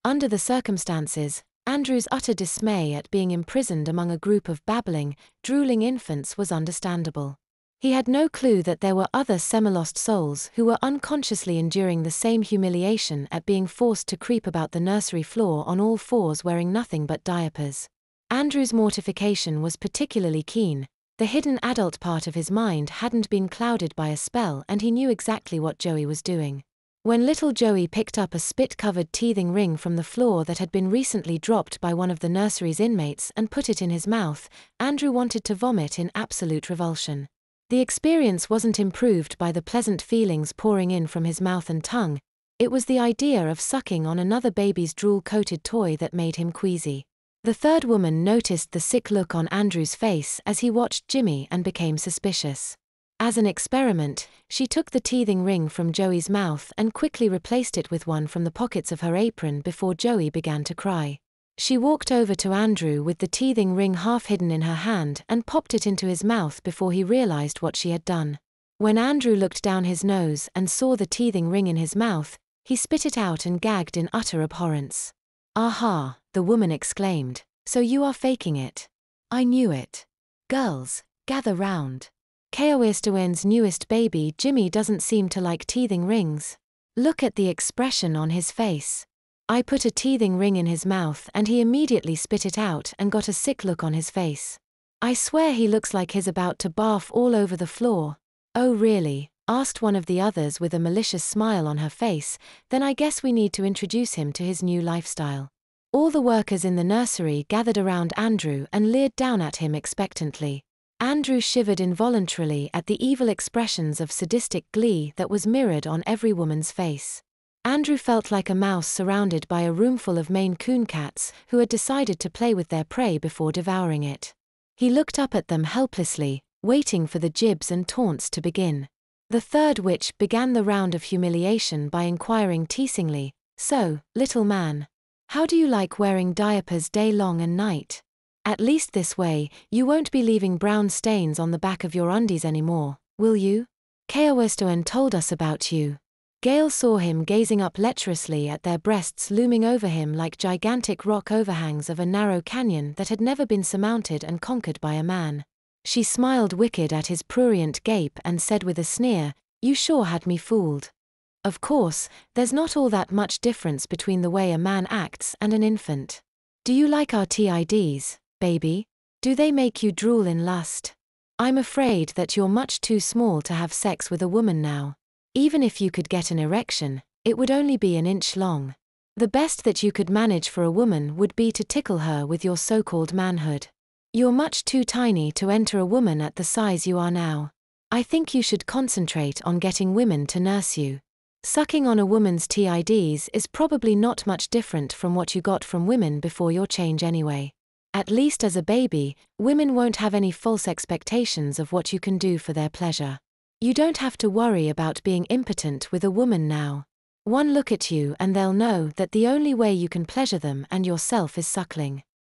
Under the circumstances, Andrew's utter dismay at being imprisoned among a group of babbling, drooling infants was understandable. He had no clue that there were other semi-lost souls who were unconsciously enduring the same humiliation at being forced to creep about the nursery floor on all fours wearing nothing but diapers. Andrew's mortification was particularly keen. The hidden adult part of his mind hadn't been clouded by a spell, and he knew exactly what Joey was doing. When little Joey picked up a spit-covered teething ring from the floor that had been recently dropped by one of the nursery's inmates and put it in his mouth, Andrew wanted to vomit in absolute revulsion. The experience wasn't improved by the pleasant feelings pouring in from his mouth and tongue. It was the idea of sucking on another baby's drool-coated toy that made him queasy. The third woman noticed the sick look on Andrew's face as he watched Jimmy and became suspicious. As an experiment, she took the teething ring from Joey's mouth and quickly replaced it with one from the pockets of her apron before Joey began to cry. She walked over to Andrew with the teething ring half hidden in her hand and popped it into his mouth before he realized what she had done. When Andrew looked down his nose and saw the teething ring in his mouth, he spit it out and gagged in utter abhorrence. "Aha," the woman exclaimed. "So you are faking it. I knew it. Girls, gather round. Kaoistuen's newest baby Jimmy doesn't seem to like teething rings. Look at the expression on his face." I put a teething ring in his mouth and he immediately spit it out and got a sick look on his face. "I swear he looks like he's about to barf all over the floor." "Oh really?" asked one of the others with a malicious smile on her face. "Then I guess we need to introduce him to his new lifestyle." All the workers in the nursery gathered around Andrew and leered down at him expectantly. Andrew shivered involuntarily at the evil expressions of sadistic glee that was mirrored on every woman's face. Andrew felt like a mouse surrounded by a roomful of Maine Coon cats who had decided to play with their prey before devouring it. He looked up at them helplessly, waiting for the jibes and taunts to begin. The third witch began the round of humiliation by inquiring teasingly, "So, little man, how do you like wearing diapers day long and night? At least this way, you won't be leaving brown stains on the back of your undies anymore, will you? Kaoistuen told us about you." Gale saw him gazing up lecherously at their breasts looming over him like gigantic rock overhangs of a narrow canyon that had never been surmounted and conquered by a man. She smiled wicked at his prurient gape and said with a sneer, "You sure had me fooled. Of course, there's not all that much difference between the way a man acts and an infant. Do you like our TIDs, baby? Do they make you drool in lust? I'm afraid that you're much too small to have sex with a woman now. Even if you could get an erection, it would only be an inch long. The best that you could manage for a woman would be to tickle her with your so-called manhood. You're much too tiny to enter a woman at the size you are now. I think you should concentrate on getting women to nurse you. Sucking on a woman's TIDs is probably not much different from what you got from women before your change anyway. At least as a baby, women won't have any false expectations of what you can do for their pleasure. You don't have to worry about being impotent with a woman now. One look at you and they'll know that the only way you can pleasure them and yourself is suckling.